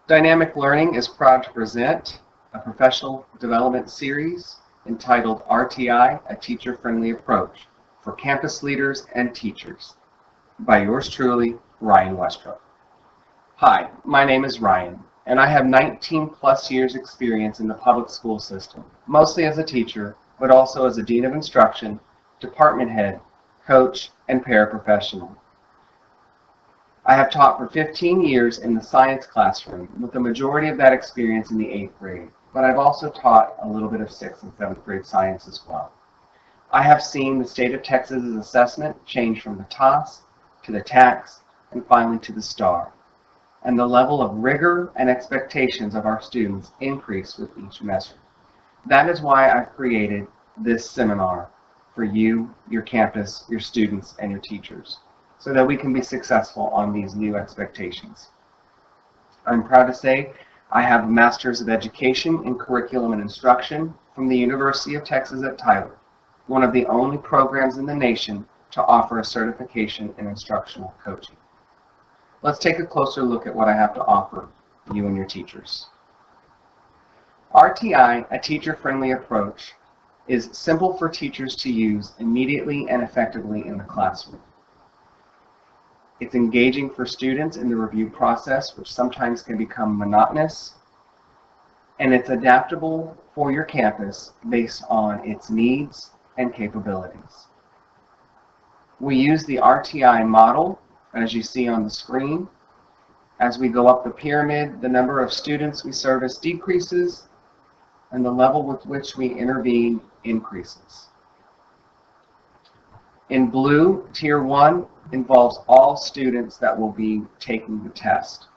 Dynamic Learning is proud to present a professional development series entitled RTI, A Teacher-Friendly Approach for Campus Leaders and Teachers by yours truly, Ryan Westbrook. Hi, my name is Ryan, and I have 19 plus years experience in the public school system, mostly as a teacher, but also as a dean of instruction, department head, coach, and paraprofessional. I have taught for 15 years in the science classroom, with the majority of that experience in the 8th grade, but I've also taught a little bit of 6th and 7th grade science as well. I have seen the state of Texas's assessment change from the TOS to the TAKS and finally to the STAR, and the level of rigor and expectations of our students increase with each measure. That is why I've created this seminar for you, your campus, your students, and your teachers, so that we can be successful on these new expectations. I'm proud to say I have a Master's of Education in Curriculum and Instruction from the University of Texas at Tyler, one of the only programs in the nation to offer a certification in instructional coaching. Let's take a closer look at what I have to offer you and your teachers. RTI, a teacher-friendly approach, is simple for teachers to use immediately and effectively in the classroom. It's engaging for students in the review process, which sometimes can become monotonous, and it's adaptable for your campus based on its needs and capabilities. We use the RTI model, as you see on the screen. As we go up the pyramid, the number of students we service decreases, and the level with which we intervene increases. In blue, Tier 1 involves all students that will be taking the test.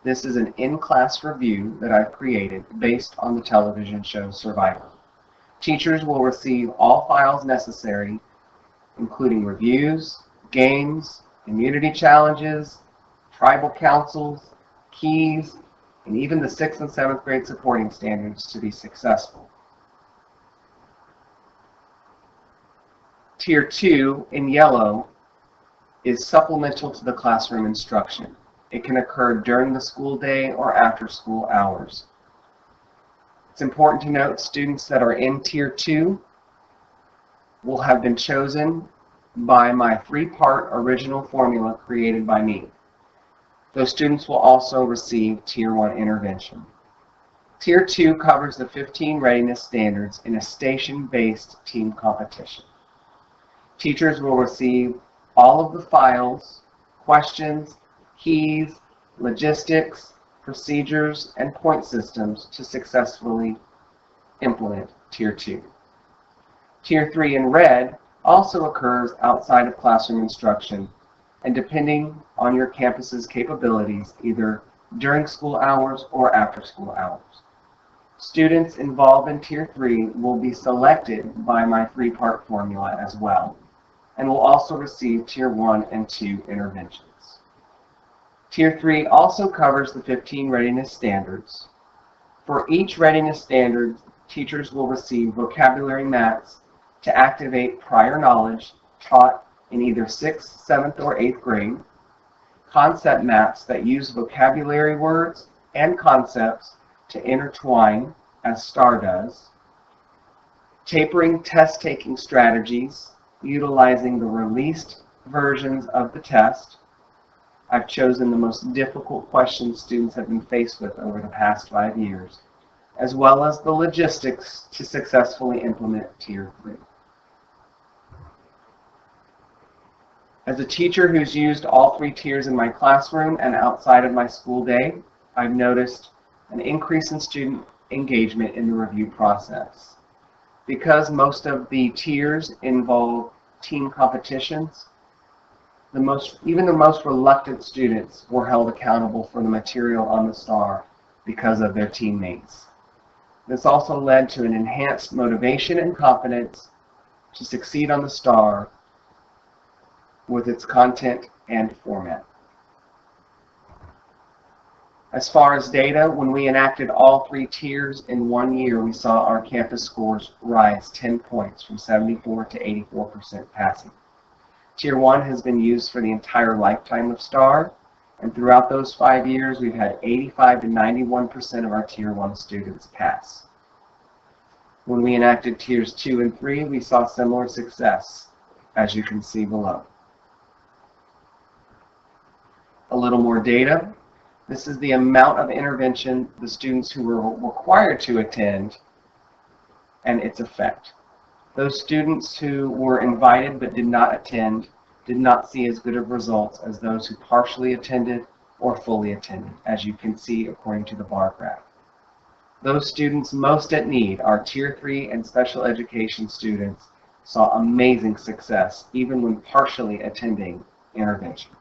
This is an in-class review that I've created based on the television show Survivor. Teachers will receive all files necessary, including reviews, games, immunity challenges, tribal councils, keys, and even the 6th and 7th grade supporting standards to be successful. Tier 2, in yellow, is supplemental to the classroom instruction. It can occur during the school day or after school hours. It's important to note students that are in Tier 2 will have been chosen by my 3-part original formula created by me. Those students will also receive Tier 1 intervention. Tier 2 covers the 15 readiness standards in a station-based team competition. Teachers will receive all of the files, questions, keys, logistics, procedures, and point systems to successfully implement Tier 2. Tier 3 in red also occurs outside of classroom instruction, and depending on your campus's capabilities, either during school hours or after school hours. Students involved in Tier 3 will be selected by my 3-part formula as well, and will also receive Tier 1 and 2 interventions. Tier 3 also covers the 15 readiness standards. For each readiness standard, teachers will receive vocabulary maps to activate prior knowledge taught in either 6th, 7th, or 8th grade, concept maps that use vocabulary words and concepts to intertwine, as STAR does, tapering test-taking strategies utilizing the released versions of the test. I've chosen the most difficult questions students have been faced with over the past 5 years, as well as the logistics to successfully implement Tier 3. As a teacher who's used all 3 tiers in my classroom and outside of my school day, I've noticed an increase in student engagement in the review process. Because most of the tiers involve team competitions, even the most reluctant students were held accountable for the material on the STAR because of their teammates. This also led to an enhanced motivation and confidence to succeed on the STAR with its content and format. As far as data, when we enacted all 3 tiers in 1 year, we saw our campus scores rise 10 points from 74 to 84% passing. Tier 1 has been used for the entire lifetime of STAR, And throughout those 5 years, we've had 85 to 91% of our Tier 1 students pass. When we enacted Tiers 2 and 3, we saw similar success, as you can see below. A little more data. This is the amount of intervention the students who were required to attend and its effect. Those students who were invited but did not attend did not see as good of results as those who partially attended or fully attended, as you can see according to the bar graph. Those students most at need, our Tier 3 and special education students, saw amazing success even when partially attending intervention.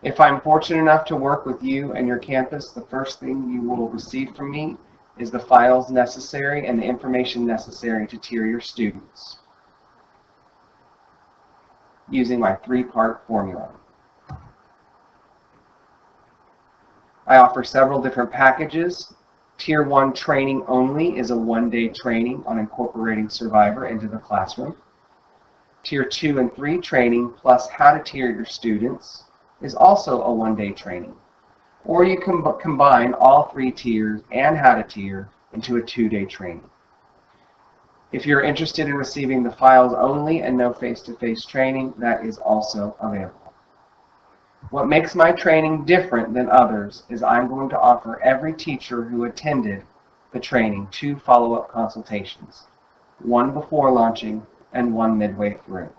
If I'm fortunate enough to work with you and your campus, the first thing you will receive from me is the files necessary and the information necessary to tier your students using my 3-part formula. I offer several different packages. Tier 1 training only is a 1-day training on incorporating Survivor into the classroom. Tier 2 and 3 training plus how to tier your students is also a 1-day training. Or you can combine all 3 tiers and how to tier into a 2-day training. If you're interested in receiving the files only and no face-to-face training, that is also available. What makes my training different than others is I'm going to offer every teacher who attended the training 2 follow-up consultations, 1 before launching and 1 midway through.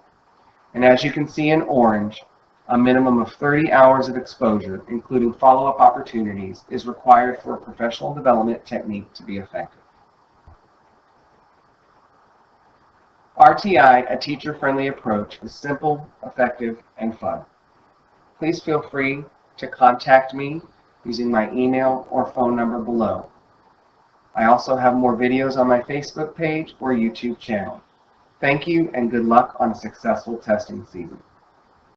And as you can see in orange, a minimum of 30 hours of exposure, including follow-up opportunities, is required for a professional development technique to be effective. RTI, a teacher-friendly approach, is simple, effective, and fun. Please feel free to contact me using my email or phone number below. I also have more videos on my Facebook page or YouTube channel. Thank you and good luck on a successful testing season.